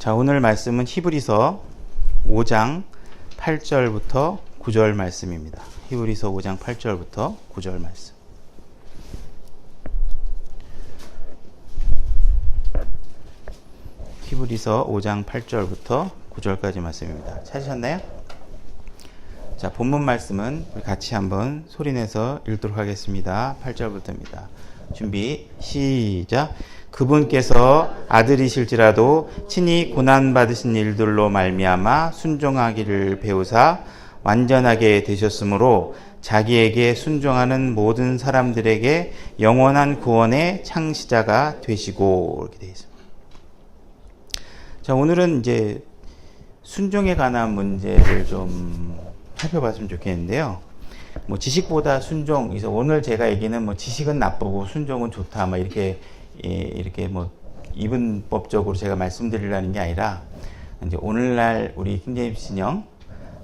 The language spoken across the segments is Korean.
자, 오늘 말씀은 히브리서 5장 8절부터 9절 말씀입니다. 히브리서 5장 8절부터 9절 말씀. 히브리서 5장 8절부터 9절까지 말씀입니다. 찾으셨나요? 자, 본문 말씀은 같이 한번 소리내서 읽도록 하겠습니다. 8절부터입니다. 준비, 시작. 그분께서 아들이실지라도 친히 고난받으신 일들로 말미암아 순종하기를 배우사 완전하게 되셨으므로 자기에게 순종하는 모든 사람들에게 영원한 구원의 창시자가 되시고, 이렇게 되어 있습니다. 자, 오늘은 이제 순종에 관한 문제를 좀 살펴봤으면 좋겠는데요. 뭐 지식보다 순종, 그래서 오늘 제가 얘기는 뭐 지식은 나쁘고 순종은 좋다, 뭐 이렇게 뭐 이분법적으로 제가 말씀드리려는 게 아니라, 이제 오늘날 우리 킹제임스 신형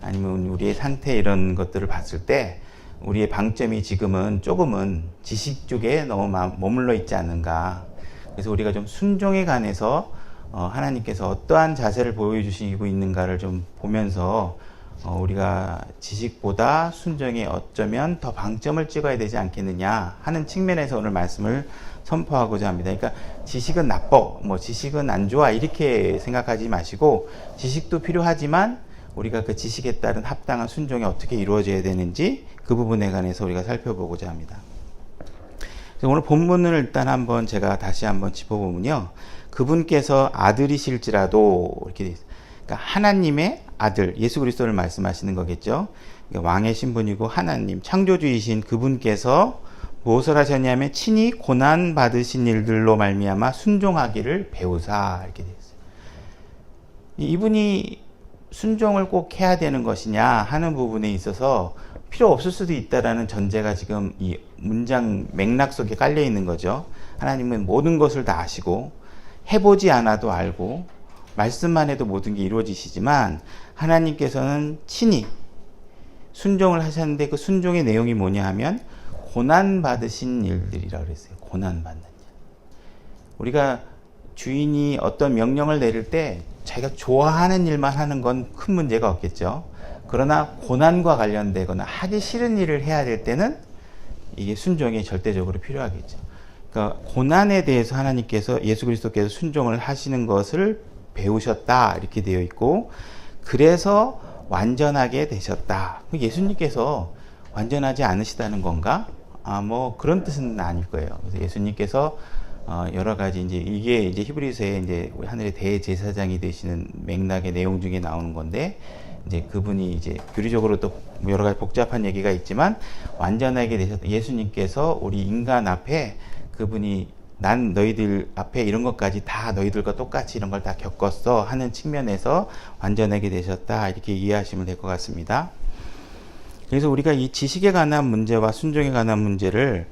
아니면 우리의 상태 이런 것들을 봤을 때 우리의 방점이 지금은 조금은 지식 쪽에 너무 머물러 있지 않은가. 그래서 우리가 좀 순종에 관해서 하나님께서 어떠한 자세를 보여주시고 있는가를 좀 보면서 우리가 지식보다 순종에 어쩌면 더 방점을 찍어야 되지 않겠느냐 하는 측면에서 오늘 말씀을 선포하고자 합니다. 그러니까 지식은 나빠, 뭐 지식은 안 좋아 이렇게 생각하지 마시고, 지식도 필요하지만 우리가 그 지식에 따른 합당한 순종이 어떻게 이루어져야 되는지 그 부분에 관해서 우리가 살펴보고자 합니다. 그래서 오늘 본문을 일단 한번 제가 다시 한번 짚어보면요, 그분께서 아들이실지라도 이렇게 돼 있어요. 그러니까 하나님의 아들 예수 그리스도를 말씀하시는 거겠죠. 그러니까 왕의 신분이고 하나님 창조주이신 그분께서 무엇을 하셨냐면 친히 고난 받으신 일들로 말미암아 순종하기를 배우사, 이렇게 되어 있어요. 이분이 순종을 꼭 해야 되는 것이냐 하는 부분에 있어서 필요 없을 수도 있다라는 전제가 지금 이 문장 맥락 속에 깔려 있는 거죠. 하나님은 모든 것을 다 아시고 해보지 않아도 알고 말씀만 해도 모든 게 이루어지시지만 하나님께서는 친히 순종을 하셨는데, 그 순종의 내용이 뭐냐 하면 고난받으신 일들이라 그랬어요. 고난받는 일. 우리가 주인이 어떤 명령을 내릴 때 자기가 좋아하는 일만 하는 건 큰 문제가 없겠죠. 그러나 고난과 관련되거나 하기 싫은 일을 해야 될 때는 이게 순종이 절대적으로 필요하겠죠. 그러니까 고난에 대해서 하나님께서 예수 그리스도께서 순종을 하시는 것을 배우셨다 이렇게 되어 있고, 그래서 완전하게 되셨다. 예수님께서 완전하지 않으시다는 건가? 뭐 그런 뜻은 아닐 거예요. 그래서 예수님께서 여러 가지 이게 히브리서의 이제 하늘의 대제사장이 되시는 맥락의 내용 중에 나오는 건데, 이제 그분이 이제 교리적으로 또 여러 가지 복잡한 얘기가 있지만 완전하게 되셨다. 예수님께서 우리 인간 앞에 그분이 난 너희들 앞에 이런 것까지 다 너희들과 똑같이 이런 걸 다 겪었어 하는 측면에서 완전하게 되셨다 이렇게 이해하시면 될 것 같습니다. 그래서 우리가 이 지식에 관한 문제와 순종에 관한 문제를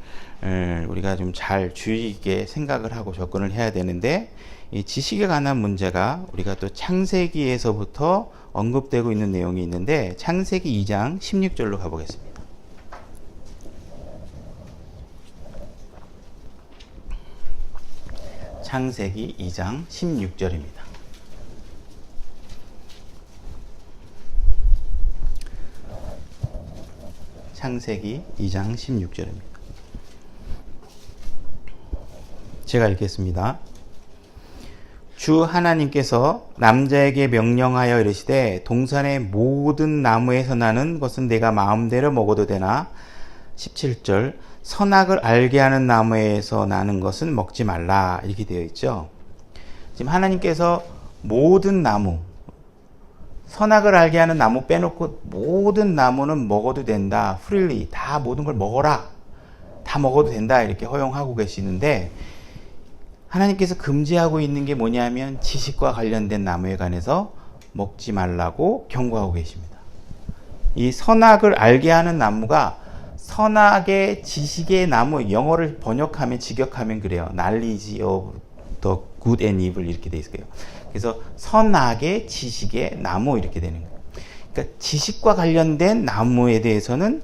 우리가 좀 잘 주의 있게 생각을 하고 접근을 해야 되는데, 이 지식에 관한 문제가 우리가 또 창세기에서부터 언급되고 있는 내용이 있는데, 창세기 2장 16절로 가보겠습니다. 창세기 2장 16절입니다. 창세기 2장 16절입니다. 제가 읽겠습니다. 주 하나님께서 남자에게 명령하여 이르시되 동산의 모든 나무에서 나는 것은 내가 마음대로 먹어도 되나 17절 선악을 알게 하는 나무에서 나는 것은 먹지 말라 이렇게 되어 있죠. 지금 하나님께서 모든 나무, 선악을 알게 하는 나무 빼놓고 모든 나무는 먹어도 된다. 프릴리 다 모든 걸 먹어라. 다 먹어도 된다. 이렇게 허용하고 계시는데, 하나님께서 금지하고 있는 게 뭐냐면 지식과 관련된 나무에 관해서 먹지 말라고 경고하고 계십니다. 이 선악을 알게 하는 나무가 선악의 지식의 나무, 영어를 번역하면 직역하면 그래요. Knowledge of the good and evil 이렇게 돼 있어요. 그래서 선악의 지식의 나무 이렇게 되는 거예요. 그러니까 지식과 관련된 나무에 대해서는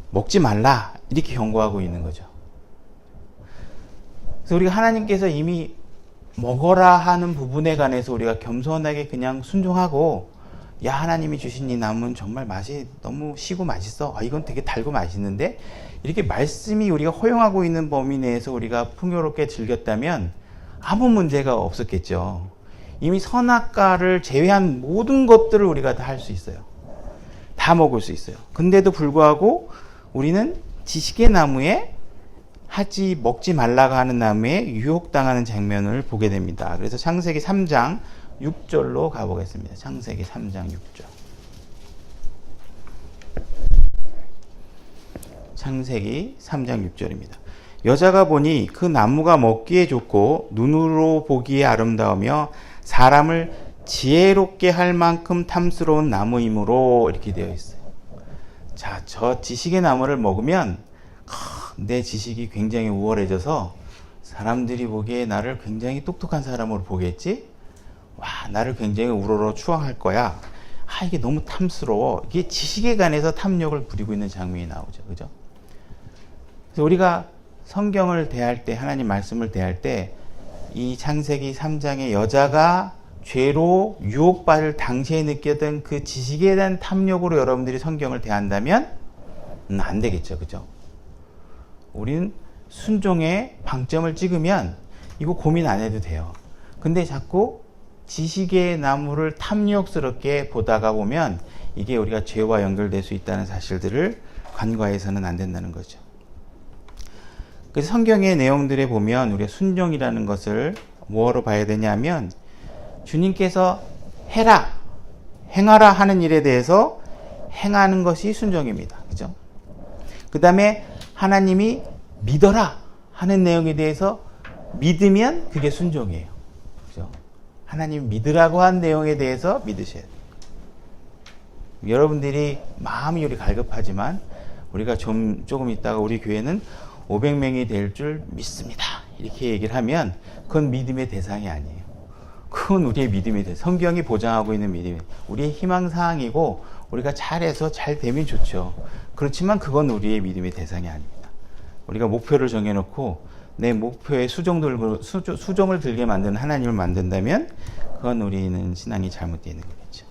먹지 말라 이렇게 경고하고 있는 거죠. 그래서 우리가 하나님께서 이미 먹어라 하는 부분에 관해서 우리가 겸손하게 그냥 순종하고, 야, 하나님이 주신 이 나무는 정말 맛이 너무 시고 맛있어. 아, 이건 되게 달고 맛있는데? 이렇게 말씀이 우리가 허용하고 있는 범위 내에서 우리가 풍요롭게 즐겼다면 아무 문제가 없었겠죠. 이미 선악과를 제외한 모든 것들을 우리가 다 할 수 있어요. 다 먹을 수 있어요. 근데도 불구하고 우리는 지식의 나무에 먹지 말라고 하는 나무에 유혹당하는 장면을 보게 됩니다. 그래서 창세기 3장 6절로 가보겠습니다. 창세기 3장 6절. 창세기 3장 6절입니다. 여자가 보니 그 나무가 먹기에 좋고 눈으로 보기에 아름다우며 사람을 지혜롭게 할 만큼 탐스러운 나무이므로, 이렇게 되어 있어요. 자, 저 지식의 나무를 먹으면 내 지식이 굉장히 우월해져서 사람들이 보기에 나를 굉장히 똑똑한 사람으로 보겠지? 와, 나를 굉장히 우러러 추앙할 거야. 아, 이게 너무 탐스러워. 이게 지식에 관해서 탐욕을 부리고 있는 장면이 나오죠. 그죠? 그래서 우리가 성경을 대할 때, 하나님 말씀을 대할 때, 이 창세기 3장의 여자가 죄로 유혹받을 당시에 느꼈던 그 지식에 대한 탐욕으로 여러분들이 성경을 대한다면 안 되겠죠. 그죠? 우리는 순종의 방점을 찍으면 이거 고민 안 해도 돼요. 근데 자꾸 지식의 나무를 탐욕스럽게 보다가 보면 이게 우리가 죄와 연결될 수 있다는 사실들을 간과해서는 안 된다는 거죠. 그래서 성경의 내용들에 보면 우리가 순종이라는 것을 뭐로 봐야 되냐면, 주님께서 해라, 행하라 하는 일에 대해서 행하는 것이 순종입니다. 그죠? 그 다음에 하나님이 믿어라 하는 내용에 대해서 믿으면 그게 순종이에요. 그죠? 하나님 믿으라고 한 내용에 대해서 믿으셔야 돼요. 여러분들이 마음이 우리 갈급하지만 우리가 조금 있다가 우리 교회는 500명이 될 줄 믿습니다, 이렇게 얘기를 하면 그건 믿음의 대상이 아니에요. 그건 우리의 믿음이 돼. 성경이 보장하고 있는 믿음이 우리의 희망사항이고, 우리가 잘해서 잘 되면 좋죠. 그렇지만 그건 우리의 믿음의 대상이 아닙니다. 우리가 목표를 정해놓고 내 목표에 수정을 들게 만드는 하나님을 만든다면 그건 우리는 신앙이 잘못되어 있는 거겠죠.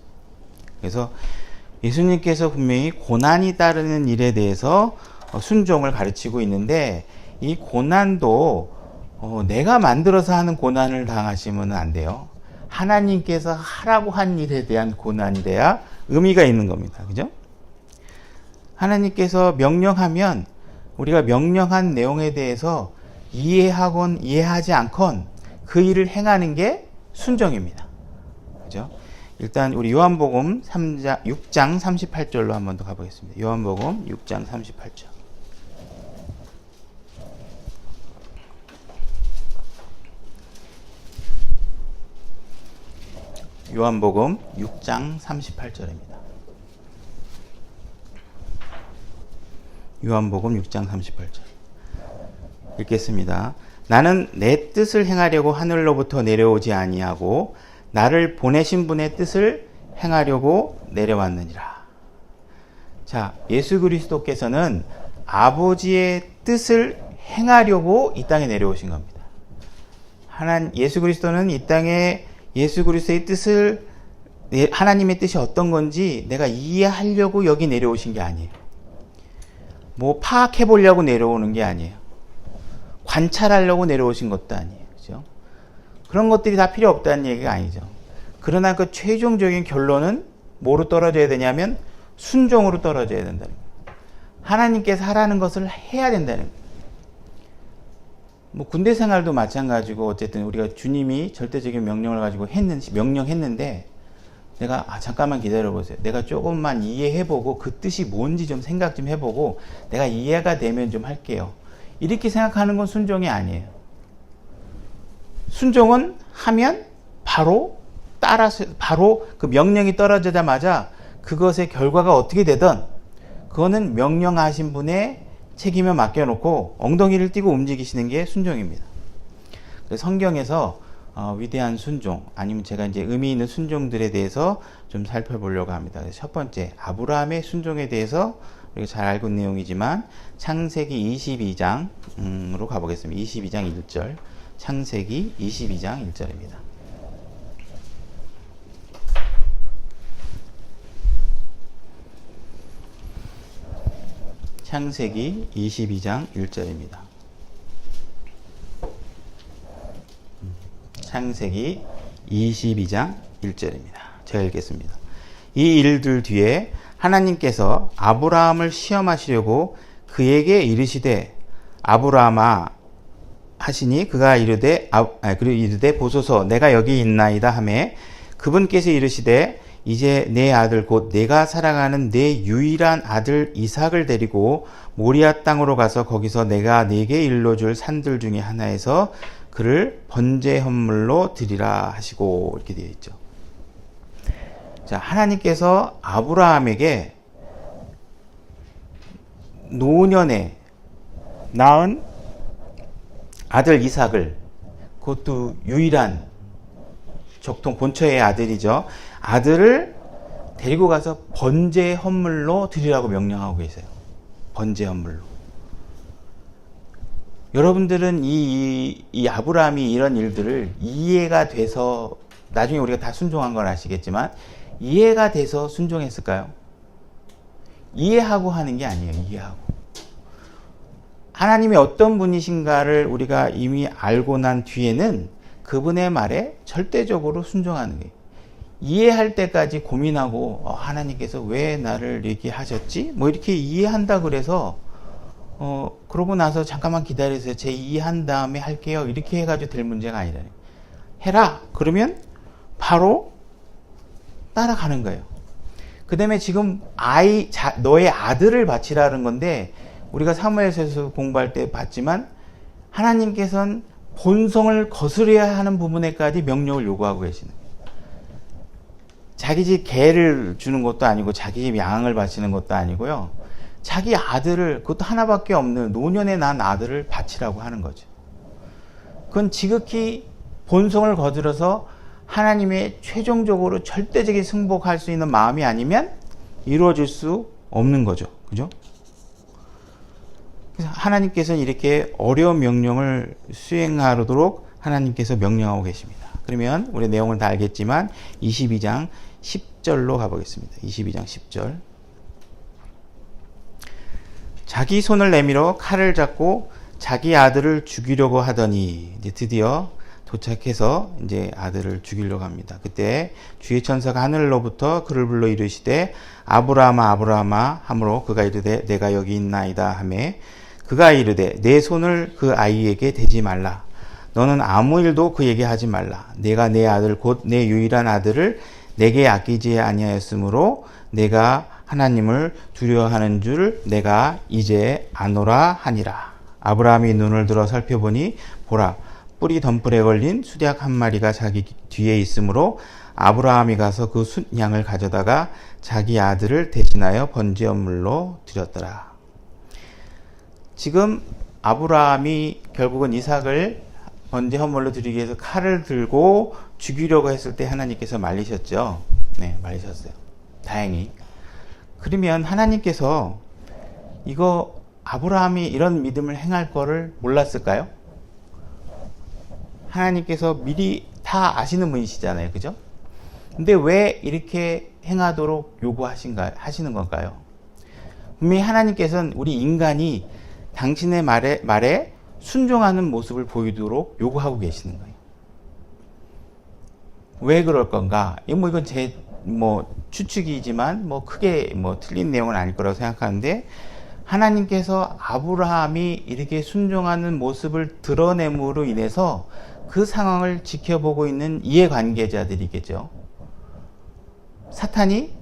그래서 예수님께서 분명히 고난이 따르는 일에 대해서 순종을 가르치고 있는데, 이 고난도 내가 만들어서 하는 고난을 당하시면 안 돼요. 하나님께서 하라고 한 일에 대한 고난이 돼야 의미가 있는 겁니다. 그죠? 하나님께서 명령하면 우리가 명령한 내용에 대해서 이해하건 이해하지 않건 그 일을 행하는 게 순종입니다. 그죠? 일단 우리 요한복음 6장 38절로 한 번 더 가보겠습니다. 요한복음 6장 38절. 요한복음 6장 38절입니다. 요한복음 6장 38절. 읽겠습니다. 나는 내 뜻을 행하려고 하늘로부터 내려오지 아니하고 나를 보내신 분의 뜻을 행하려고 내려왔느니라. 자, 예수 그리스도께서는 아버지의 뜻을 행하려고 이 땅에 내려오신 겁니다. 예수 그리스도는 이 땅에 예수 그리스도의 뜻을, 하나님의 뜻이 어떤 건지 내가 이해하려고 여기 내려오신 게 아니에요. 뭐 파악해 보려고 내려오는 게 아니에요. 관찰하려고 내려오신 것도 아니에요. 그죠? 그런 것들이 다 필요 없다는 얘기가 아니죠. 그러나 그 최종적인 결론은 뭐로 떨어져야 되냐면 순종으로 떨어져야 된다는 거예요. 하나님께서 하라는 것을 해야 된다는 거예요. 뭐 군대 생활도 마찬가지고, 어쨌든 우리가 주님이 절대적인 명령을 가지고 명령했는데 내가 잠깐만 기다려보세요. 내가 조금만 이해해보고 그 뜻이 뭔지 좀 생각 좀 해보고 내가 이해가 되면 좀 할게요, 이렇게 생각하는 건 순종이 아니에요. 순종은 하면 바로 따라서 바로 그 명령이 떨어지자마자 그것의 결과가 어떻게 되든 그거는 명령하신 분의 책임에 맡겨놓고 엉덩이를 띄고 움직이시는 게 순종입니다. 그래서 성경에서 위대한 순종, 아니면 제가 이제 의미 있는 순종들에 대해서 좀 살펴보려고 합니다. 그래서 첫 번째, 아브라함의 순종에 대해서 우리가 잘 알고 있는 내용이지만 창세기 22장으로 가보겠습니다. 22장 1절. 창세기 22장 1절입니다. 창세기 22장 1절입니다. 창세기 22장 1절입니다. 제가 읽겠습니다. 이 일들 뒤에 하나님께서 아브라함을 시험하시려고 그에게 이르시되 아브라함아 하시니 그가 이르되 보소서 내가 여기 있나이다 하매 그분께서 이르시되 이제 내 아들 곧 내가 사랑하는 내 유일한 아들 이삭을 데리고 모리아 땅으로 가서 거기서 내가 네게 일러줄 산들 중에 하나에서 그를 번제 헌물로 드리라 하시고 이렇게 되어 있죠. 자, 하나님께서 아브라함에게 노년에 낳은 아들 이삭을, 그것도 유일한 적통 본처의 아들이죠. 아들을 데리고 가서 번제 헌물로 드리라고 명령하고 계세요. 번제 헌물로. 여러분들은 이 아브라함이 이런 일들을 이해가 돼서, 나중에 우리가 다 순종한 건 아시겠지만 이해가 돼서 순종했을까요? 이해하고 하는 게 아니에요. 이해하고. 하나님이 어떤 분이신가를 우리가 이미 알고 난 뒤에는 그분의 말에 절대적으로 순종하는 거예요. 이해할 때까지 고민하고 하나님께서 왜 나를 이렇게 하셨지? 뭐 이렇게 이해한다 그래서 그러고 나서 잠깐만 기다리세요. 제 이해한 다음에 할게요. 이렇게 해가지고 될 문제가 아니라 해라. 그러면 바로 따라가는 거예요. 그 다음에 지금 너의 아들을 바치라는 건데 우리가 사무엘서에서 공부할 때 봤지만 하나님께서는 본성을 거스려야 하는 부분에까지 명령을 요구하고 계시는 거예요. 자기 집 개를 주는 것도 아니고 자기 집 양을 바치는 것도 아니고요. 자기 아들을, 그것도 하나밖에 없는 노년에 난 아들을 바치라고 하는 거죠. 그건 지극히 본성을 거스려서 하나님의 최종적으로 절대적인 승복할 수 있는 마음이 아니면 이루어질 수 없는 거죠. 그죠? 그래서 하나님께서는 이렇게 어려운 명령을 수행하도록 하나님께서 명령하고 계십니다. 그러면 우리 내용을 다 알겠지만 22장 10절로 가보겠습니다. 22장 10절. 자기 손을 내밀어 칼을 잡고 자기 아들을 죽이려고 하더니 이제 드디어 도착해서 이제 아들을 죽이려고 합니다. 그때 주의 천사가 하늘로부터 그를 불러 이르시되 아브라함아 아브라함아 하므로 그가 이르되 내가 여기 있나이다 하매 그가 이르되 내 손을 그 아이에게 대지 말라. 너는 아무 일도 그에게 하지 말라. 내가 내 아들 곧 내 유일한 아들을 내게 아끼지 아니하였으므로 내가 하나님을 두려워하는 줄 내가 이제 아노라 하니라. 아브라함이 눈을 들어 살펴보니 보라 뿔이 덤불에 걸린 수탉 한 마리가 자기 뒤에 있으므로 아브라함이 가서 그 숫양을 가져다가 자기 아들을 대신하여 번제물로 드렸더라. 지금 아브라함이 결국은 이삭을 번제 헌물로 드리기 위해서 칼을 들고 죽이려고 했을 때 하나님께서 말리셨죠. 네, 말리셨어요. 다행히. 그러면 하나님께서 이거 아브라함이 이런 믿음을 행할 거를 몰랐을까요? 하나님께서 미리 다 아시는 분이시잖아요. 그죠? 근데 왜 이렇게 행하도록 하시는 건가요? 분명히 하나님께서는 우리 인간이 당신의 말에 순종하는 모습을 보이도록 요구하고 계시는 거예요. 왜 그럴 건가? 이건 제 추측이지만 크게 틀린 내용은 아닐 거라고 생각하는데 하나님께서 아브라함이 이렇게 순종하는 모습을 드러냄으로 인해서 그 상황을 지켜보고 있는 이해관계자들이겠죠. 사탄이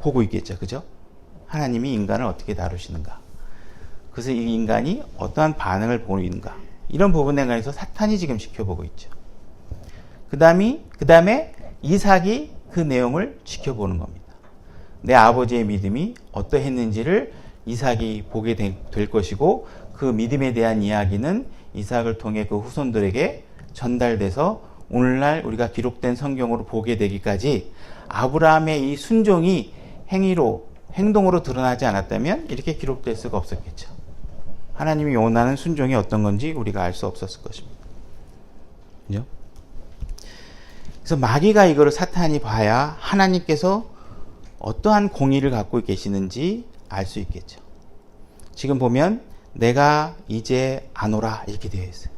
보고 있겠죠. 그죠? 하나님이 인간을 어떻게 다루시는가. 그래서 이 인간이 어떠한 반응을 보이는가. 이런 부분에 관해서 사탄이 지금 지켜보고 있죠. 그 다음에 이삭이 그 내용을 지켜보는 겁니다. 내 아버지의 믿음이 어떠했는지를 이삭이 보게 될 것이고 그 믿음에 대한 이야기는 이삭을 통해 그 후손들에게 전달돼서 오늘날 우리가 기록된 성경으로 보게 되기까지 아브라함의 이 순종이 행동으로 드러나지 않았다면 이렇게 기록될 수가 없었겠죠. 하나님이 원하는 순종이 어떤 건지 우리가 알 수 없었을 것입니다. 그죠? 그래서 마귀가 이거를 사탄이 봐야 하나님께서 어떠한 공의를 갖고 계시는지 알 수 있겠죠. 지금 보면 내가 이제 아노라 이렇게 되어 있어요.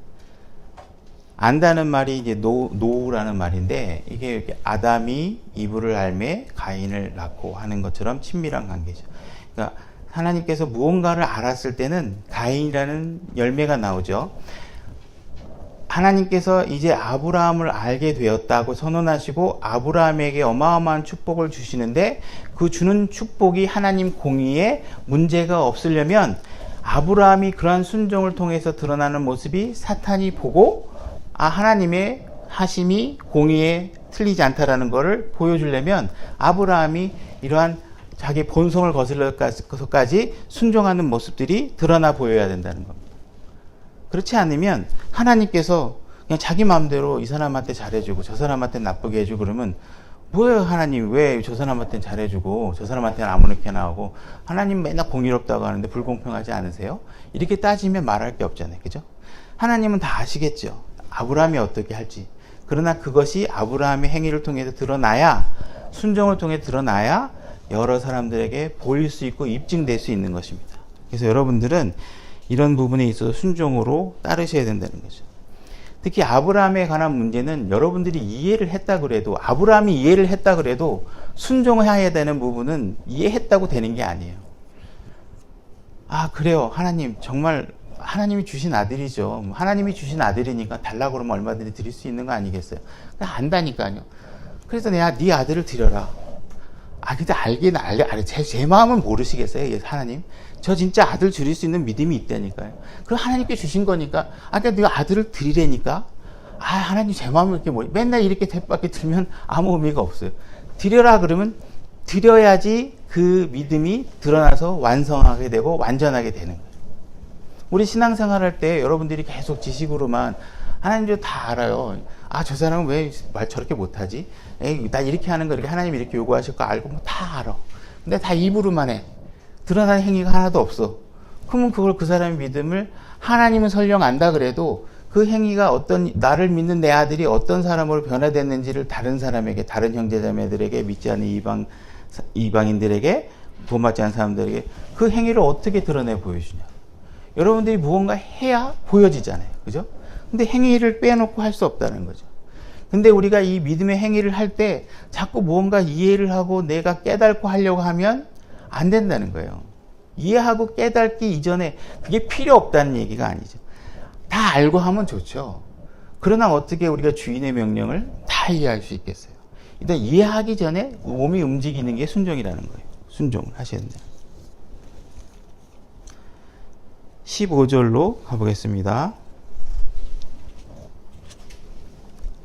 안다는 말이 이제 노우라는 말인데 이게 아담이 이브를 알매 가인을 낳고 하는 것처럼 친밀한 관계죠. 그러니까 하나님께서 무언가를 알았을 때는 가인이라는 열매가 나오죠. 하나님께서 이제 아브라함을 알게 되었다고 선언하시고 아브라함에게 어마어마한 축복을 주시는데 그 주는 축복이 하나님 공의에 문제가 없으려면 아브라함이 그러한 순종을 통해서 드러나는 모습이 사탄이 보고 하나님의 하심이 공의에 틀리지 않다라는 것을 보여주려면 아브라함이 이러한 자기 본성을 거슬러서까지 순종하는 모습들이 드러나 보여야 된다는 겁니다. 그렇지 않으면 하나님께서 그냥 자기 마음대로 이 사람한테 잘해주고 저 사람한테 나쁘게 해주고 그러면 뭐예요 하나님 왜 저 사람한테는 잘해주고 저 사람한테는 아무렇게나 하고 하나님 맨날 공의롭다고 하는데 불공평하지 않으세요? 이렇게 따지면 말할 게 없잖아요. 그죠? 하나님은 다 아시겠죠. 아브라함이 어떻게 할지. 그러나 그것이 아브라함의 행위를 통해서 드러나야 순종을 통해 드러나야 여러 사람들에게 보일 수 있고 입증될 수 있는 것입니다. 그래서 여러분들은 이런 부분에 있어서 순종으로 따르셔야 된다는 거죠. 특히 아브라함에 관한 문제는 여러분들이 이해를 했다 그래도 아브라함이 이해를 했다 그래도 순종해야 되는 부분은 이해했다고 되는 게 아니에요. 그래요. 하나님 정말 하나님이 주신 아들이죠. 하나님이 주신 아들이니까 달라고 그러면 얼마든지 드릴 수 있는 거 아니겠어요? 안다니까요. 그래서 내가 네 아들을 드려라. 근데 알긴 제 마음은 모르시겠어요? 하나님. 저 진짜 아들 드릴 수 있는 믿음이 있다니까요. 그럼 하나님께 주신 거니까. 그러니까 네가 아들을 드리라니까. 하나님 제 마음을 이렇게 맨날 이렇게 대밖에 들면 아무 의미가 없어요. 드려라 그러면 드려야지 그 믿음이 드러나서 완성하게 되고 완전하게 되는 거예요. 우리 신앙생활 할 때 여러분들이 계속 지식으로만 하나님도 다 알아요. 저 사람은 왜 말 저렇게 못하지? 나 이렇게 하는 거 이렇게 하나님이 이렇게 요구하실 거 알고 다 알아. 근데 다 입으로만 해. 드러나는 행위가 하나도 없어. 그러면 그걸 그 사람의 믿음을 하나님은 설령 안다 그래도 그 행위가 나를 믿는 내 아들이 어떤 사람으로 변화됐는지를 다른 사람에게, 다른 형제자매들에게, 믿지 않는 이방인들에게, 구원받지 않은 사람들에게 그 행위를 어떻게 드러내 보여주냐. 여러분들이 무언가 해야 보여지잖아요. 그죠? 근데 행위를 빼놓고 할 수 없다는 거죠. 근데 우리가 이 믿음의 행위를 할 때 자꾸 무언가 이해를 하고 내가 깨닫고 하려고 하면 안 된다는 거예요. 이해하고 깨닫기 이전에 그게 필요 없다는 얘기가 아니죠. 다 알고 하면 좋죠. 그러나 어떻게 우리가 주인의 명령을 다 이해할 수 있겠어요? 일단 이해하기 전에 몸이 움직이는 게 순종이라는 거예요. 순종을 하셔야 된다. 15절로 가보겠습니다.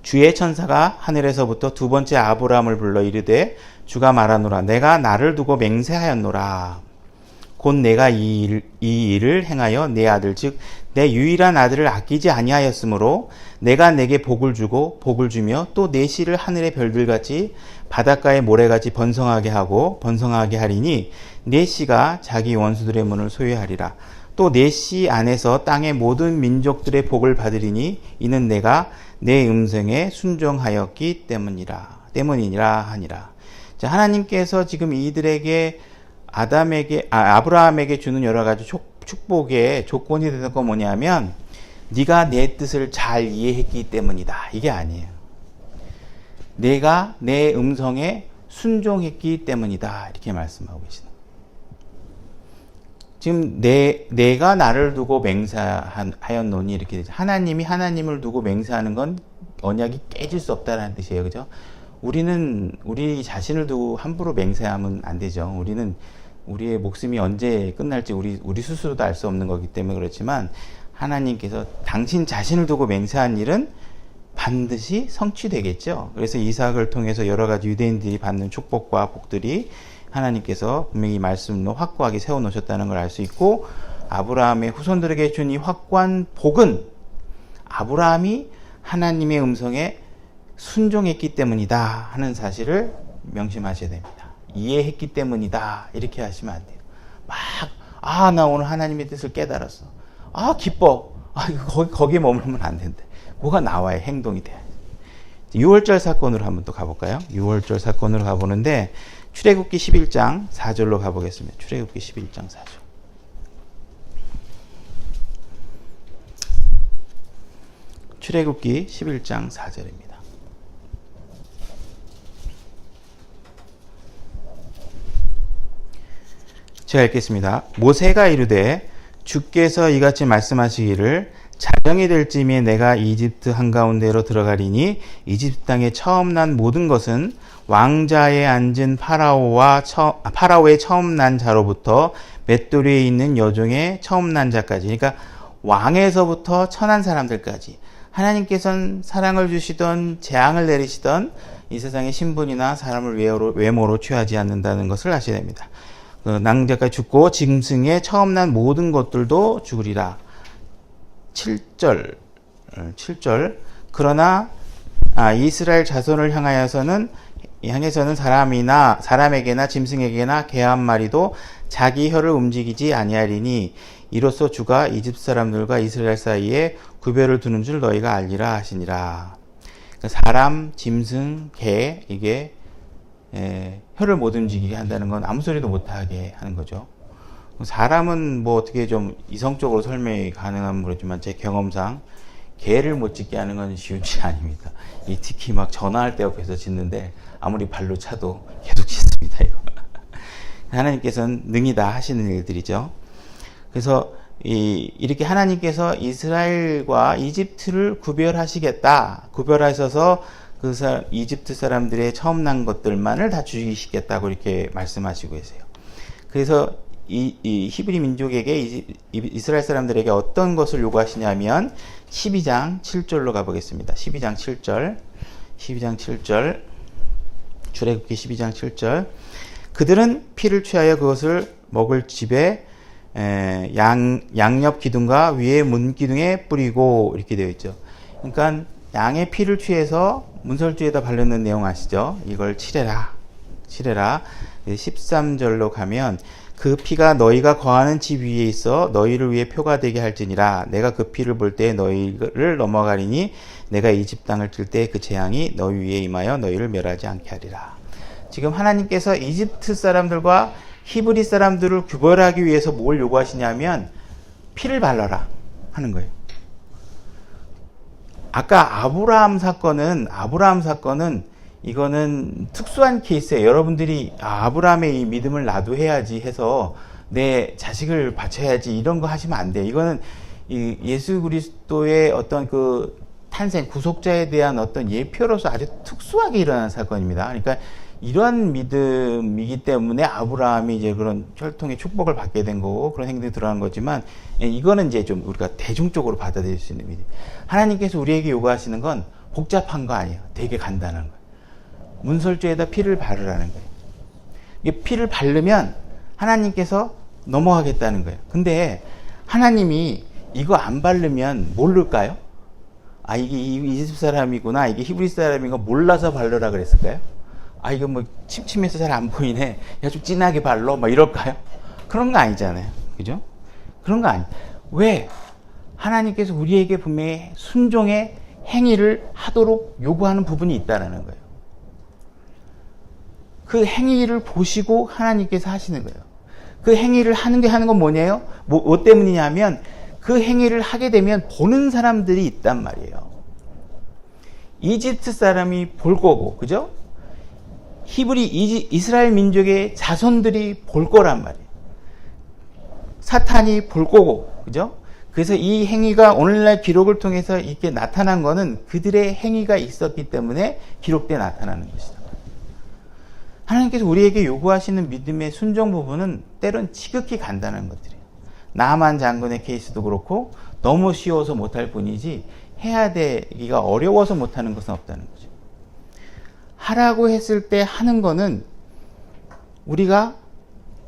주의 천사가 하늘에서부터 두 번째 아브라함을 불러 이르되 주가 말하노라 내가 나를 두고 맹세하였노라 곧 내가 이 일을 행하여 내 아들 즉 내 유일한 아들을 아끼지 아니하였으므로 내가 내게 복을 주고 복을 주며 또 내 씨를 하늘의 별들같이 바닷가의 모래같이 번성하게 하고 번성하게 하리니 내 씨가 자기 원수들의 문을 소유하리라 또 내 씨 안에서 땅의 모든 민족들의 복을 받으리니 이는 내가 내 음성에 순종하였기 때문이니라 하니라. 자, 하나님께서 지금 이들에게 아브라함에게 주는 여러 가지 축복의 조건이 되는 건 뭐냐면 네가 내 뜻을 잘 이해했기 때문이다. 이게 아니에요. 내가 내 음성에 순종했기 때문이다. 이렇게 말씀하고 계시다. 지금 내가 나를 두고 맹세하였노니 이렇게 되죠. 하나님이 하나님을 두고 맹세하는 건 언약이 깨질 수 없다라는 뜻이에요. 그죠? 우리는 우리 자신을 두고 함부로 맹세하면 안 되죠. 우리는 우리의 목숨이 언제 끝날지 우리 스스로도 알 수 없는 거기 때문에 그렇지만 하나님께서 당신 자신을 두고 맹세한 일은 반드시 성취되겠죠. 그래서 이삭을 통해서 여러 가지 유대인들이 받는 축복과 복들이 하나님께서 분명히 말씀으로 확고하게 세워놓으셨다는 걸 알 수 있고 아브라함의 후손들에게 준 이 확고한 복은 아브라함이 하나님의 음성에 순종했기 때문이다 하는 사실을 명심하셔야 됩니다. 이해했기 때문이다 이렇게 하시면 안 돼요. 나 오늘 하나님의 뜻을 깨달았어. 기뻐. 거기에 머물면 안 된대. 뭐가 나와야 행동이 돼요. 6월절 사건으로 한번 또 가볼까요? 6월절 사건으로 가보는데 출애굽기 11장 4절로 가보겠습니다. 출애굽기 11장 4절. 출애굽기 11장 4절입니다. 제가 읽겠습니다. 모세가 이르되 주께서 이같이 말씀하시기를 자정이 될 쯤에 내가 이집트 한가운데로 들어가리니 이집트 땅에 처음 난 모든 것은 왕자에 앉은 파라오의 처음 난 자로부터 맷돌이에 있는 여종의 처음 난 자까지, 그러니까 왕에서부터 천한 사람들까지 하나님께서는 사랑을 주시던 재앙을 내리시던 이 세상의 신분이나 사람을 외모로 취하지 않는다는 것을 아셔야 됩니다. 낭자까지 죽고 짐승의 처음 난 모든 것들도 죽으리라. 7절 그러나 이스라엘 자손을 향해서는 사람에게나 짐승에게나 개 한 마리도 자기 혀를 움직이지 아니하리니 이로써 주가 이집트 사람들과 이스라엘 사이에 구별을 두는 줄 너희가 알리라 하시니라. 사람, 짐승, 개, 이게 혀를 못 움직이게 한다는 건 아무 소리도 못하게 하는 거죠. 사람은 뭐 어떻게 좀 이성적으로 설명이 가능한 모르지만 제 경험상 개를 못 짖게 하는 건 쉬운 일이 아닙니다. 특히 막 전화할 때 옆에서 짖는데 아무리 발로 차도 계속 짖습니다. 이거. 하나님께서는 능이다 하시는 일들이죠. 그래서 이렇게 하나님께서 이스라엘과 이집트를 구별하셔서 이집트 사람들의 처음 난 것들만을 다 죽이시겠다고 이렇게 말씀하시고 계세요. 그래서 이 히브리 민족에게 이스라엘 사람들에게 어떤 것을 요구하시냐면 12장 7절로 가보겠습니다. 12장 7절 출애굽기 12장 7절 그들은 피를 취하여 그것을 먹을 집에 양옆 기둥과 위에 문 기둥에 뿌리고 이렇게 되어 있죠. 그러니까 양의 피를 취해서 문설주에다 바르는 내용 아시죠? 이걸 칠해라. 13절로 가면 그 피가 너희가 거하는 집 위에 있어 너희를 위해 표가 되게 할지니라. 내가 그 피를 볼 때 너희를 넘어가리니 내가 이집 땅을 칠 때 그 재앙이 너희 위에 임하여 너희를 멸하지 않게 하리라. 지금 하나님께서 이집트 사람들과 히브리 사람들을 구별하기 위해서 뭘 요구하시냐면 피를 발라라 하는 거예요. 아까 아브라함 사건은 이거는 특수한 케이스예요. 여러분들이 아브라함의 이 믿음을 나도 해야지 해서 내 자식을 바쳐야지 이런 거 하시면 안 돼요. 이거는 이 예수 그리스도의 어떤 그 탄생 구속자에 대한 어떤 예표로서 아주 특수하게 일어난 사건입니다. 그러니까 이러한 믿음이기 때문에 아브라함이 이제 그런 혈통의 축복을 받게 된 거고 그런 행동이 들어간 거지만 이거는 이제 좀 우리가 대중적으로 받아들일 수 있는 믿음. 하나님께서 우리에게 요구하시는 건 복잡한 거 아니에요. 되게 간단한 거예요. 문설주에다 피를 바르라는 거예요. 이게 피를 바르면 하나님께서 넘어가겠다는 거예요. 근데 하나님이 이거 안 바르면 모를까요? 이게 이집트 사람이구나, 이게 히브리 사람인 거 몰라서 바르라 그랬을까요? 이거 뭐 침침해서 잘 안 보이네, 야 좀 진하게 발라, 막 이럴까요? 그런 거 아니잖아요. 그죠? 그런 거 아니. 왜? 하나님께서 우리에게 분명히 순종의 행위를 하도록 요구하는 부분이 있다라는 거예요. 그 행위를 보시고 하나님께서 하시는 거예요. 그 행위를 하는 건 뭐냐요? 뭐 때문이냐면 그 행위를 하게 되면 보는 사람들이 있단 말이에요. 이집트 사람이 볼 거고, 그죠? 이스라엘 민족의 자손들이 볼 거란 말이에요. 사탄이 볼 거고, 그죠? 그래서 이 행위가 오늘날 기록을 통해서 이렇게 나타난 거는 그들의 행위가 있었기 때문에 기록돼 나타나는 것이다. 하나님께서 우리에게 요구하시는 믿음의 순종 부분은 때론 지극히 간단한 것들이에요. 나만 장군의 케이스도 그렇고 너무 쉬워서 못할 뿐이지 해야 되기가 어려워서 못하는 것은 없다는 거죠. 하라고 했을 때 하는 거는 우리가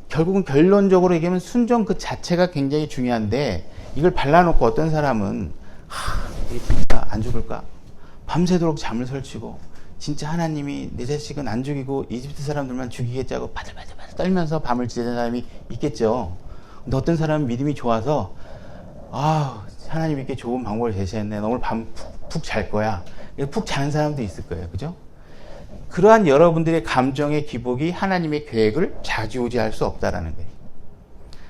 결국은 결론적으로 얘기하면 순종 그 자체가 굉장히 중요한데 이걸 발라놓고 어떤 사람은 이게 진짜 안 죽을까? 밤새도록 잠을 설치고 진짜 하나님이 내 자식은 안 죽이고 이집트 사람들만 죽이겠자고 바들바들 떨면서 밤을 지새는 사람이 있겠죠. 근데 어떤 사람은 믿음이 좋아서 하나님 이렇게 좋은 방법을 제시했네. 오늘 밤 푹 잘 거야. 푹 자는 사람도 있을 거예요. 그죠? 그러한 여러분들의 감정의 기복이 하나님의 계획을 좌지우지할 수 없다라는 거예요.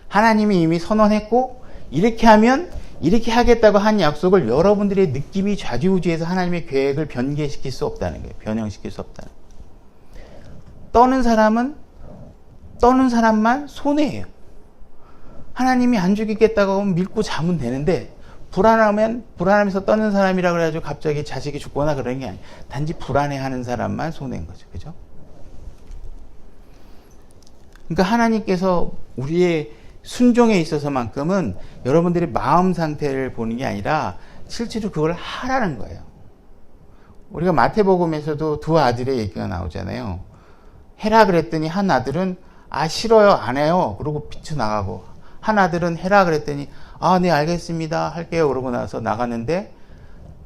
하나님이 이미 선언했고 이렇게 하면 이렇게 하겠다고 한 약속을 여러분들의 느낌이 좌지우지해서 하나님의 계획을 변개시킬 수 없다는 거예요. 변형시킬 수 없다는 거예요. 떠는 사람만 손해예요. 하나님이 안 죽이겠다고 하면 믿고 자면 되는데 불안하면서 떠는 사람이라 그래가지고 갑자기 자식이 죽거나 그런 게 아니에요. 단지 불안해하는 사람만 손해인 거죠. 그죠? 그러니까 하나님께서 우리의 순종에 있어서만큼은 여러분들의 마음 상태를 보는 게 아니라 실제로 그걸 하라는 거예요. 우리가 마태복음에서도 두 아들의 얘기가 나오잖아요. 해라 그랬더니 한 아들은 싫어요, 안 해요. 그러고 비쳐나가고, 한 아들은 해라 그랬더니 네 알겠습니다 할게요 그러고 나서 나갔는데,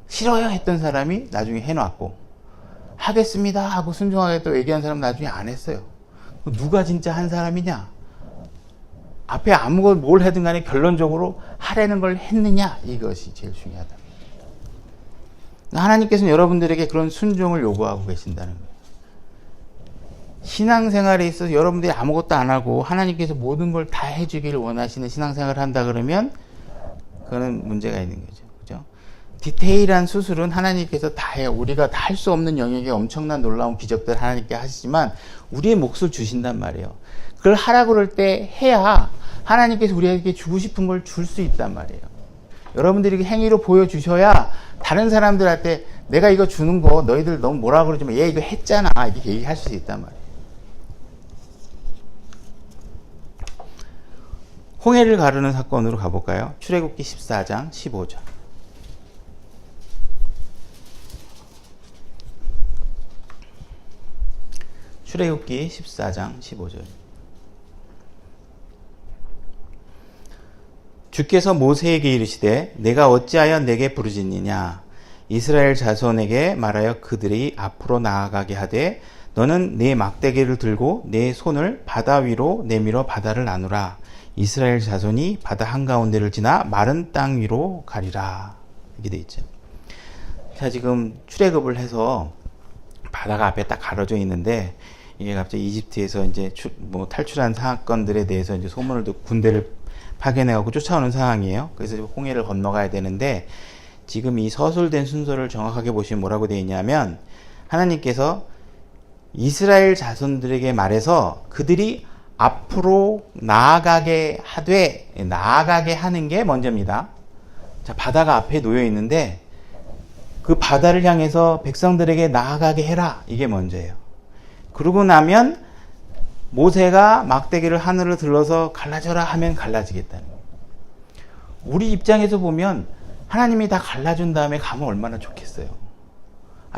싫어요 했던 사람이 나중에 해놨고, 하겠습니다 하고 순종하겠다고 얘기한 사람은 나중에 안 했어요. 누가 진짜 한 사람이냐? 앞에 뭘 하든 간에 결론적으로 하라는 걸 했느냐, 이것이 제일 중요하다. 하나님께서는 여러분들에게 그런 순종을 요구하고 계신다는 거예요. 신앙생활에 있어서 여러분들이 아무것도 안 하고 하나님께서 모든 걸 다 해주기를 원하시는 신앙생활을 한다 그러면 그거는 문제가 있는 거죠. 그죠? 디테일한 수술은 하나님께서 다 해요. 우리가 다 할 수 없는 영역에 엄청난 놀라운 기적들을 하나님께 하시지만 우리의 몫을 주신단 말이에요. 그걸 하라고 그럴 때 해야 하나님께서 우리에게 주고 싶은 걸 줄 수 있단 말이에요. 여러분들이 행위로 보여주셔야 다른 사람들한테 내가 이거 주는 거 너희들 너무 뭐라 그러지만 얘 이거 했잖아 이렇게 얘기할 수 있단 말이에요. 홍해를 가르는 사건으로 가볼까요? 출애굽기 14장 15절. 출애굽기 14장 15절. 주께서 모세에게 이르시되 내가 어찌하여 내게 부르짖느냐? 이스라엘 자손에게 말하여 그들이 앞으로 나아가게 하되 너는 네 막대기를 들고 내 손을 바다 위로 내밀어 바다를 나누라. 이스라엘 자손이 바다 한가운데를 지나 마른 땅 위로 가리라. 이렇게 돼 있죠. 자, 지금 출애굽을 해서 바다가 앞에 딱 가려져 있는데 이게 갑자기 이집트에서 이제 탈출한 사건들에 대해서 이제 소문을 듣고 군대를 파견해갖고 쫓아오는 상황이에요. 그래서 홍해를 건너가야 되는데 지금 이 서술된 순서를 정확하게 보시면 뭐라고 되어 있냐면 하나님께서 이스라엘 자손들에게 말해서 그들이 앞으로 나아가게 하는 게 먼저입니다. 자, 바다가 앞에 놓여 있는데 그 바다를 향해서 백성들에게 나아가게 해라. 이게 먼저예요. 그러고 나면 모세가 막대기를 하늘을 들러서 갈라져라 하면 갈라지겠다는 거예요. 우리 입장에서 보면 하나님이 다 갈라준 다음에 가면 얼마나 좋겠어요.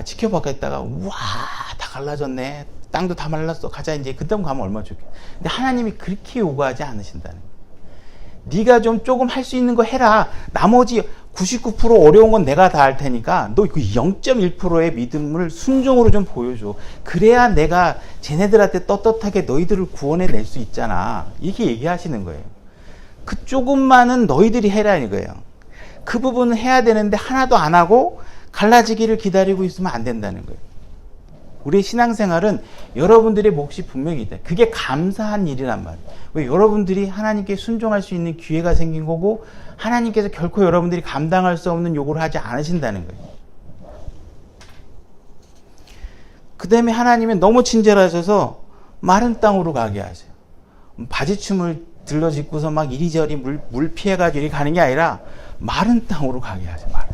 지켜봤겠다가 우와 다 갈라졌네. 땅도 다 말랐어. 가자 이제. 그다음 가면 얼마나 좋겠어. 근데 하나님이 그렇게 요구하지 않으신다는 거예요. 네가 좀 조금 할 수 있는 거 해라. 나머지 99% 어려운 건 내가 다 할 테니까 너 그 0.1%의 믿음을 순종으로 좀 보여줘. 그래야 내가 쟤네들한테 떳떳하게 너희들을 구원해낼 수 있잖아. 이렇게 얘기하시는 거예요. 그 조금만은 너희들이 해라 이거예요. 그 부분은 해야 되는데 하나도 안 하고 갈라지기를 기다리고 있으면 안 된다는 거예요. 우리의 신앙생활은 여러분들의 몫이 분명히 있다. 그게 감사한 일이란 말이에요. 왜? 여러분들이 하나님께 순종할 수 있는 기회가 생긴 거고 하나님께서 결코 여러분들이 감당할 수 없는 요구를 하지 않으신다는 거예요. 그 다음에 하나님은 너무 친절하셔서 마른 땅으로 가게 하세요. 바지춤을 들러짓고서 막 이리저리 물 피해가지고 이렇게 가는 게 아니라 마른 땅으로 가게 하세요. 마른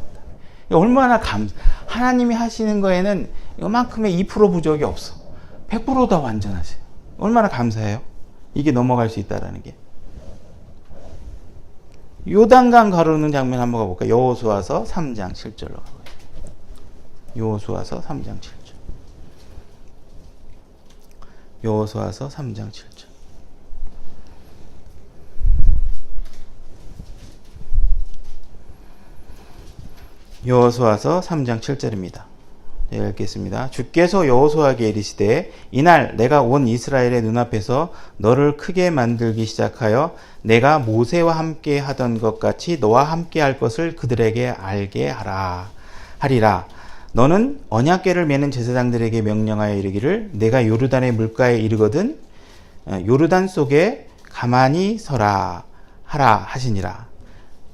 땅. 얼마나 하나님이 하시는 거에는 이만큼의 2% 부족이 없어. 100% 다 완전하세요. 얼마나 감사해요? 이게 넘어갈 수 있다라는 게. 요단강 가르는 장면 한번 가볼까요? 여호수아서 3장 7절로 가볼까요? 여호수아서 3장 7절. 여호수아서 3장 7절. 여호수아서 3장 7절입니다. 읽겠습니다. 주께서 여호수아에게 이르시되 이날 내가 온 이스라엘의 눈앞에서 너를 크게 만들기 시작하여 내가 모세와 함께 하던 것 같이 너와 함께 할 것을 그들에게 알게 하라. 하리라. 너는 언약궤를 메는 제사장들에게 명령하여 이르기를 내가 요르단의 물가에 이르거든 요르단 속에 가만히 서라 하라 하시니라.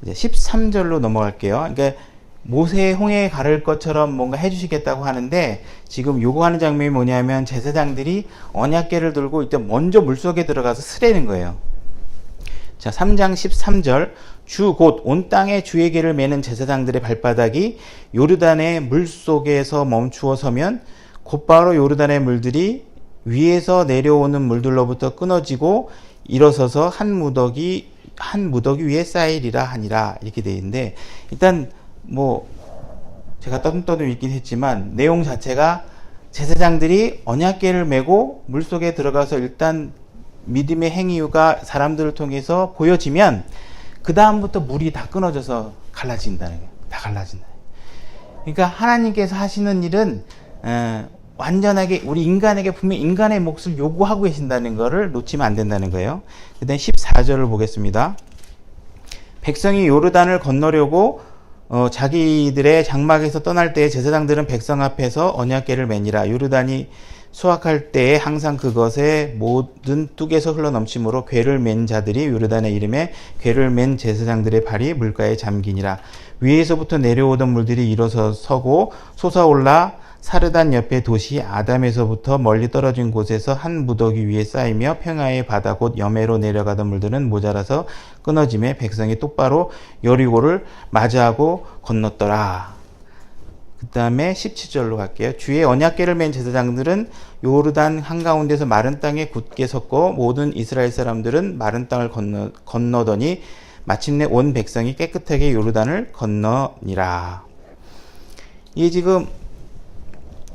이제 13절로 넘어갈게요. 그러니까 모세 홍해에 가를 것처럼 뭔가 해주시겠다고 하는데 지금 요구하는 장면이 뭐냐면 제사장들이 언약궤를 들고 일단 먼저 물속에 들어가서 쓰려는 거예요. 자, 3장 13절 주 곧 온 땅에 주의 궤를 메는 제사장들의 발바닥이 요르단의 물속에서 멈추어 서면 곧바로 요르단의 물들이 위에서 내려오는 물들로부터 끊어지고 일어서서 한 무더기 위에 쌓이리라 하니라. 이렇게 되어 있는데 일단 뭐 제가 떠듬떠듬 읽긴 했지만 내용 자체가 제사장들이 언약궤를 메고 물속에 들어가서 일단 믿음의 행위가 사람들을 통해서 보여지면 그 다음부터 물이 다 끊어져서 갈라진다는 거예요. 다 갈라진다. 그러니까 하나님께서 하시는 일은 완전하게 우리 인간에게 분명히 인간의 몫을 요구하고 계신다는 것을 놓치면 안 된다는 거예요. 그 다음 14절을 보겠습니다. 백성이 요르단을 건너려고 자기들의 장막에서 떠날 때에 제사장들은 백성 앞에서 언약궤를 매니라. 요르단이 수확할 때에 항상 그것의 모든 뚝에서 흘러넘치므로 궤를 맨 자들이 요르단의 이름에 궤를 맨 제사장들의 발이 물가에 잠기니라. 위에서부터 내려오던 물들이 일어서 서고 솟아올라 사르단 옆의 도시 아담에서부터 멀리 떨어진 곳에서 한 무더기 위에 쌓이며 평야의 바다 곧 여매로 내려가던 물들은 모자라서 끊어짐에 백성이 똑바로 여리고를 맞이하고 건넜더라. 그 다음에 17절로 갈게요. 주의 언약궤를 맨 제사장들은 요르단 한가운데서 마른 땅에 굳게 섰고 모든 이스라엘 사람들은 마른 땅을 건너더니 마침내 온 백성이 깨끗하게 요르단을 건너니라. 이게 지금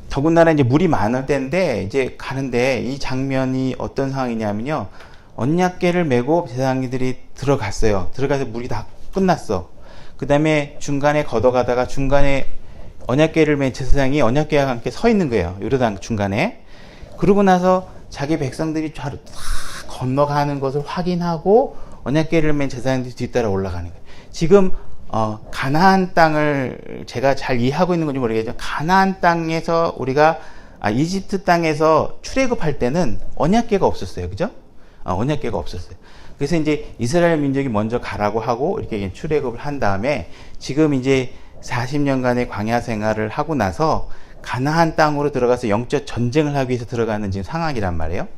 더군다나 이제 물이 많을 때인데 이제 가는데 이 장면이 어떤 상황이냐면요. 언약궤를 메고 제사장들이 들어갔어요. 들어가서 물이 다 끝났어. 그 다음에 중간에 걷어가다가 중간에 언약궤를 맨 제사장이 언약궤와 함께 서 있는 거예요. 요르단 중간에. 그러고 나서 자기 백성들이 좌로 다 건너가는 것을 확인하고 언약궤를 맨 제사장들이 뒤따라 올라가는 거예요. 지금 가나안 땅을 제가 잘 이해하고 있는 건지 모르겠지만 가나안 땅에서 우리가 이집트 땅에서 출애굽할 때는 언약궤가 없었어요. 그죠? 언약궤가 없었어요. 그래서 이제 이스라엘 민족이 먼저 가라고 하고 이렇게 출애굽을 한 다음에 지금 이제 40년간의 광야 생활을 하고 나서 가나안 땅으로 들어가서 영적 전쟁을 하기 위해서 들어가는 지금 상황이란 말이에요.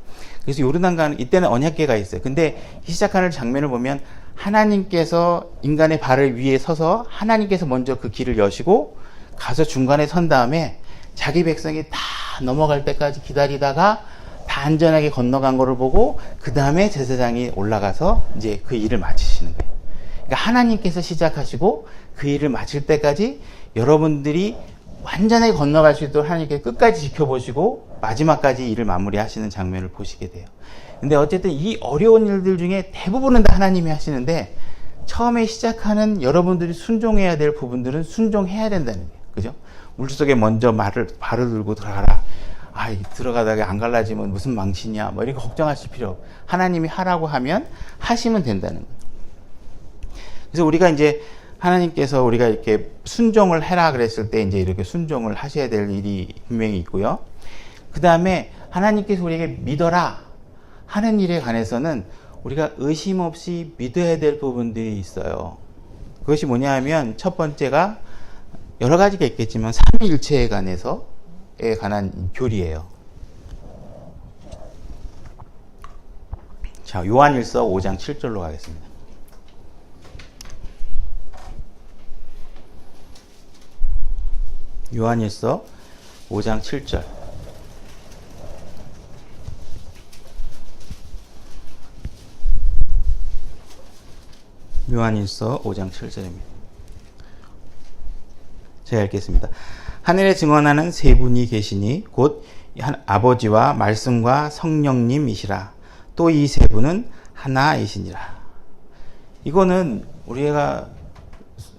그래서 요르단 가는 이때는 언약궤가 있어요. 근데 시작하는 장면을 보면 하나님께서 인간의 발을 위에 서서 하나님께서 먼저 그 길을 여시고 가서 중간에 선 다음에 자기 백성이 다 넘어갈 때까지 기다리다가 다 안전하게 건너간 거를 보고 그 다음에 제사장이 올라가서 이제 그 일을 마치시는 거예요. 그러니까 하나님께서 시작하시고 그 일을 마칠 때까지 여러분들이 완전하게 건너갈 수 있도록 하나님께서 끝까지 지켜보시고 마지막까지 일을 마무리하시는 장면을 보시게 돼요. 근데 어쨌든 이 어려운 일들 중에 대부분은 다 하나님이 하시는데 처음에 시작하는 여러분들이 순종해야 될 부분들은 순종해야 된다는 거예요. 그죠? 물속에 먼저 발을 들고 들어가라. 들어가다가 안 갈라지면 무슨 망신이야. 뭐 이렇게 걱정하실 필요 없고 하나님이 하라고 하면 하시면 된다는 거예요. 그래서 우리가 이제 하나님께서 우리가 이렇게 순종을 해라 그랬을 때 이제 이렇게 순종을 하셔야 될 일이 분명히 있고요. 그 다음에 하나님께서 우리에게 믿어라 하는 일에 관해서는 우리가 의심 없이 믿어야 될 부분들이 있어요. 그것이 뭐냐 하면 첫 번째가 여러 가지가 있겠지만 삼위일체에 관한 교리예요. 자, 요한일서 5장 7절로 가겠습니다. 요한일서 5장 7절. 요한일서 5장 7절입니다. 제가 읽겠습니다. 하늘에 증언하는 세 분이 계시니 곧 아버지와 말씀과 성령님이시라. 또 이 세 분은 하나이시니라. 이거는 우리가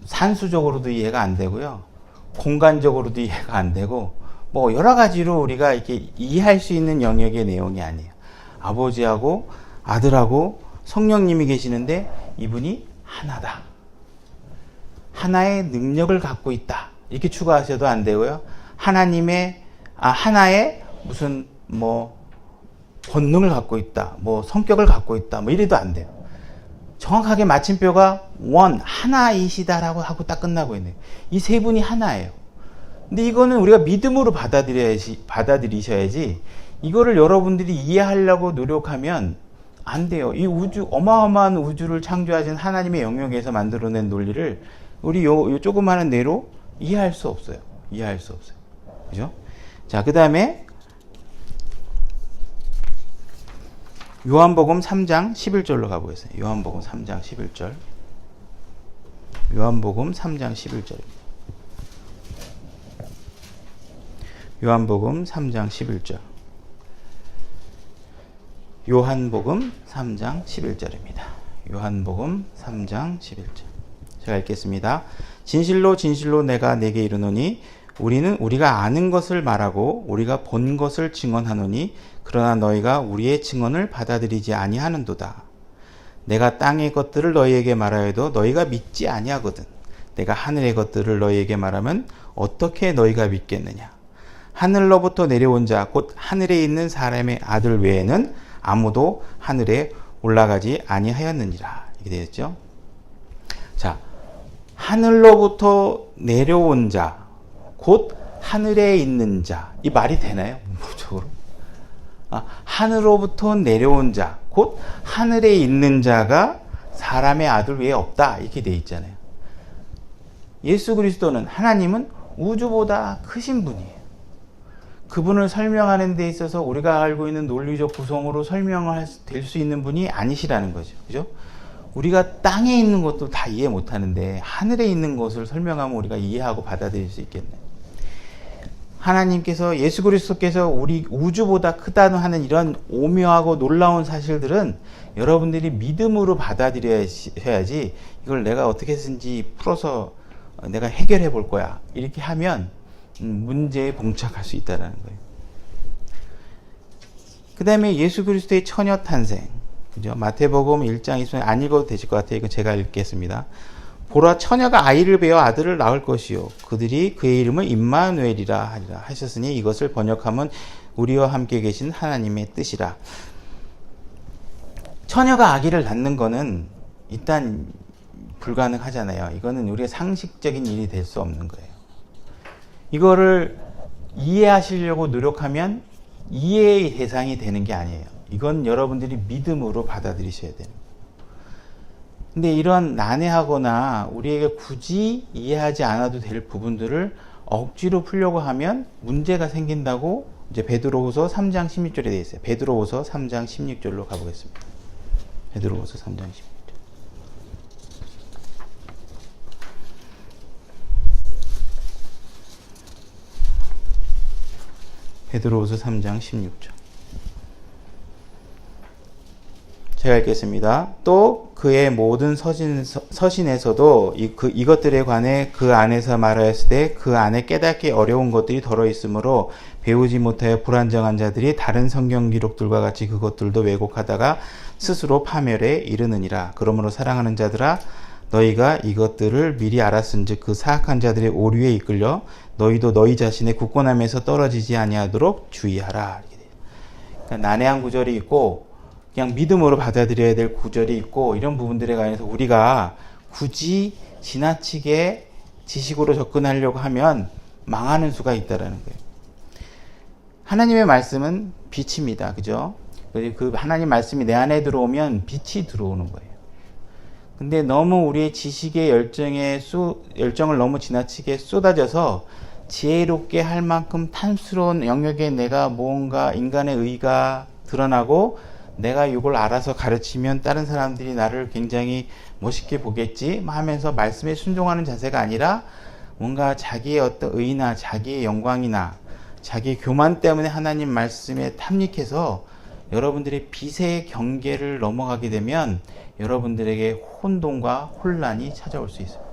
산수적으로도 이해가 안 되고요. 공간적으로도 이해가 안 되고 뭐 여러 가지로 우리가 이렇게 이해할 수 있는 영역의 내용이 아니에요. 아버지하고 아들하고 성령님이 계시는데 이분이 하나다. 하나의 능력을 갖고 있다. 이렇게 추가하셔도 안 되고요. 하나의 무슨 본능을 갖고 있다, 성격을 갖고 있다, 이래도 안 돼요. 정확하게 마침표가 하나이시다라고 하고 딱 끝나고 있네요. 이 세 분이 하나예요. 근데 이거는 우리가 믿음으로 받아들이셔야지, 이거를 여러분들이 이해하려고 노력하면 안 돼요. 이 어마어마한 우주를 창조하신 하나님의 영역에서 만들어낸 논리를 우리 요 조그마한 뇌로 이해할 수 없어요. 그죠? 자, 그 다음에 요한복음 3장 11절로 가보겠습니다. 요한복음 3장 11절. 요한복음 3장 11절입니다. 요한복음 3장 11절. 요한복음 3장 11절입니다. 요한복음 3장 11절. 제가 읽겠습니다. 진실로 진실로 내가 네게 이르노니 우리가 아는 것을 말하고 우리가 본 것을 증언하노니 그러나 너희가 우리의 증언을 받아들이지 아니하는도다. 내가 땅의 것들을 너희에게 말하여도 너희가 믿지 아니하거든. 내가 하늘의 것들을 너희에게 말하면 어떻게 너희가 믿겠느냐. 하늘로부터 내려온 자 곧 하늘에 있는 사람의 아들 외에는 아무도 하늘에 올라가지 아니하였느니라. 이렇게 되었죠. 자, 하늘로부터 내려온 자 곧 하늘에 있는 자, 이 말이 되나요? 문법적으로? 하늘로부터 내려온 자, 곧 하늘에 있는 자가 사람의 아들 외에 없다, 이렇게 돼 있잖아요. 예수 그리스도는, 하나님은 우주보다 크신 분이에요. 그분을 설명하는 데 있어서 우리가 알고 있는 논리적 구성으로 설명을 될 수 있는 분이 아니시라는 거죠. 그죠? 우리가 땅에 있는 것도 다 이해 못 하는데 하늘에 있는 것을 설명하면 우리가 이해하고 받아들일 수 있겠네. 하나님께서, 예수 그리스도께서 우리 우주보다 크다는 하는 이런 오묘하고 놀라운 사실들은 여러분들이 믿음으로 받아들여야지, 이걸 내가 어떻게 해서든지 풀어서 내가 해결해 볼 거야, 이렇게 하면 문제에 봉착할 수 있다는 거예요. 그 다음에 예수 그리스도의 처녀 탄생, 그죠? 마태복음 1장 20절 안 읽어도 되실 것 같아요. 이건 제가 읽겠습니다. 보라, 처녀가 아이를 베어 아들을 낳을 것이요 그들이 그의 이름을 임마누엘이라 하리라 하셨으니 이것을 번역하면 우리와 함께 계신 하나님의 뜻이라. 처녀가 아기를 낳는 거는 일단 불가능하잖아요. 이거는 우리의 상식적인 일이 될 수 없는 거예요. 이거를 이해하시려고 노력하면 이해의 대상이 되는 게 아니에요. 이건 여러분들이 믿음으로 받아들이셔야 돼요. 근데 이런 난해하거나 우리에게 굳이 이해하지 않아도 될 부분들을 억지로 풀려고 하면 문제가 생긴다고 이제 베드로후서 3장 16절에 되어 있어요. 베드로후서 3장 16절로 가보겠습니다. 베드로후서 3장 16절. 베드로후서 3장 16절. 제가 읽겠습니다. 또 그의 모든 서신에서도 이것들에 관해 그 안에서 말하였을 때 그 안에 깨닫기 어려운 것들이 덜어 있으므로 배우지 못하여 불안정한 자들이 다른 성경 기록들과 같이 그것들도 왜곡하다가 스스로 파멸에 이르느니라. 그러므로 사랑하는 자들아, 너희가 이것들을 미리 알았은즉 그 사악한 자들의 오류에 이끌려 너희도 너희 자신의 굳건함에서 떨어지지 아니하도록 주의하라. 그러니까 난해한 구절이 있고 그냥 믿음으로 받아들여야 될 구절이 있고, 이런 부분들에 관해서 우리가 굳이 지나치게 지식으로 접근하려고 하면 망하는 수가 있다라는 거예요. 하나님의 말씀은 빛입니다. 그죠? 그 하나님 말씀이 내 안에 들어오면 빛이 들어오는 거예요. 근데 너무 우리의 지식의 열정을 너무 지나치게 쏟아져서 지혜롭게 할 만큼 탐스러운 영역에 내가 뭔가 인간의 의가 드러나고 내가 이걸 알아서 가르치면 다른 사람들이 나를 굉장히 멋있게 보겠지 하면서 말씀에 순종하는 자세가 아니라 뭔가 자기의 어떤 의나 자기의 영광이나 자기의 교만 때문에 하나님 말씀에 탐닉해서 여러분들의 빛의 경계를 넘어가게 되면 여러분들에게 혼돈과 혼란이 찾아올 수 있습니다.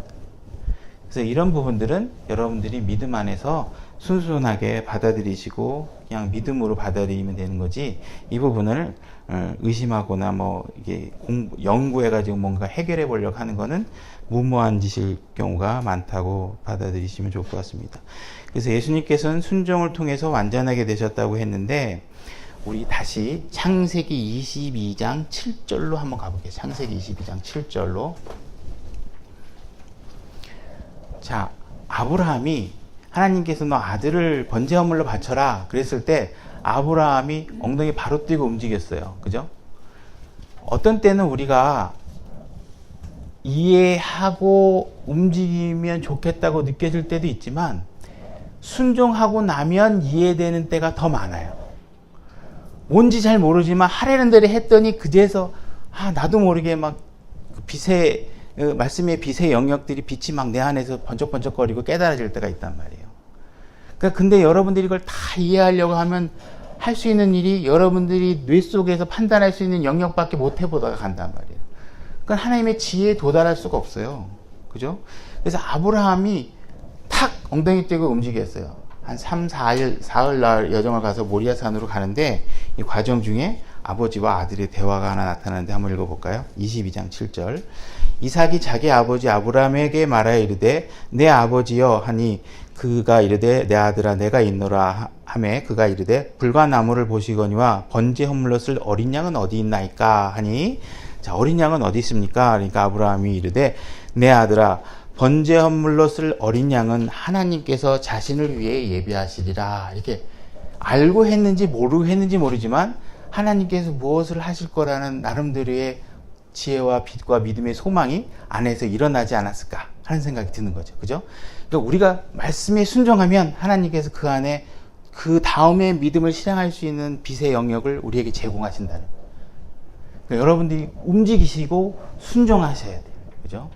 그래서 이런 부분들은 여러분들이 믿음 안에서 순순하게 받아들이시고 그냥 믿음으로 받아들이면 되는 거지, 이 부분을 의심하거나 뭐 이게 연구해가지고 뭔가 해결해 보려고 하는 거는 무모한 짓일 경우가 많다고 받아들이시면 좋을 것 같습니다. 그래서 예수님께서는 순종을 통해서 완전하게 되셨다고 했는데, 우리 다시 창세기 22장 7절로 한번 가볼게요. 창세기 22장 7절로. 자, 아브라함이 하나님께서 너 아들을 번제화물로 바쳐라 그랬을 때 아브라함이 엉덩이 바로 뛰고 움직였어요. 그죠? 어떤 때는 우리가 이해하고 움직이면 좋겠다고 느껴질 때도 있지만, 순종하고 나면 이해되는 때가 더 많아요. 뭔지 잘 모르지만 하라는 대로 했더니 그제서 나도 모르게 막 말씀의 빛의 영역들이 빛이 막 내 안에서 번쩍번쩍거리고 깨달아질 때가 있단 말이에요. 그러니까 근데 여러분들이 이걸 다 이해하려고 하면 할 수 있는 일이 여러분들이 뇌 속에서 판단할 수 있는 영역밖에 못 해보다가 간단 말이에요. 그러니까 하나님의 지혜에 도달할 수가 없어요. 그죠? 그래서 아브라함이 탁 엉덩이 떼고 움직였어요. 한 3, 4일, 사흘 날 여정을 가서 모리아산으로 가는데, 이 과정 중에 아버지와 아들의 대화가 하나 나타나는데 한번 읽어볼까요? 22장 7절. 이삭이 자기 아버지 아브라함에게 말하여 이르되 내 아버지여 하니, 그가 이르되 내 아들아 내가 있노라 하매, 그가 이르되 불과 나무를 보시거니와 번제 허물로 쓸 어린 양은 어디 있나이까 하니, 자, 어린 양은 어디 있습니까? 그러니까 아브라함이 이르되 내 아들아 번제 헌물로 쓸 어린 양은 하나님께서 자신을 위해 예비하시리라. 이렇게 알고 했는지 모르고 했는지 모르지만 하나님께서 무엇을 하실 거라는 나름대로의 지혜와 빛과 믿음의 소망이 안에서 일어나지 않았을까 하는 생각이 드는 거죠. 그죠? 그러니까 우리가 말씀에 순종하면 하나님께서 그 안에 그 다음에 믿음을 실행할 수 있는 빛의 영역을 우리에게 제공하신다는 거예요. 그러니까 여러분들이 움직이시고 순종하셔야 돼요. 그죠?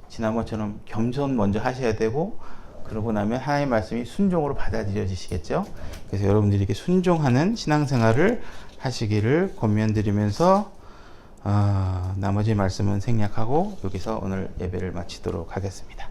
지난번처럼 겸손 먼저 하셔야 되고, 그러고 나면 하나님의 말씀이 순종으로 받아들여지시겠죠. 그래서 여러분들이 이렇게 순종하는 신앙생활을 하시기를 권면드리면서 나머지 말씀은 생략하고 여기서 오늘 예배를 마치도록 하겠습니다.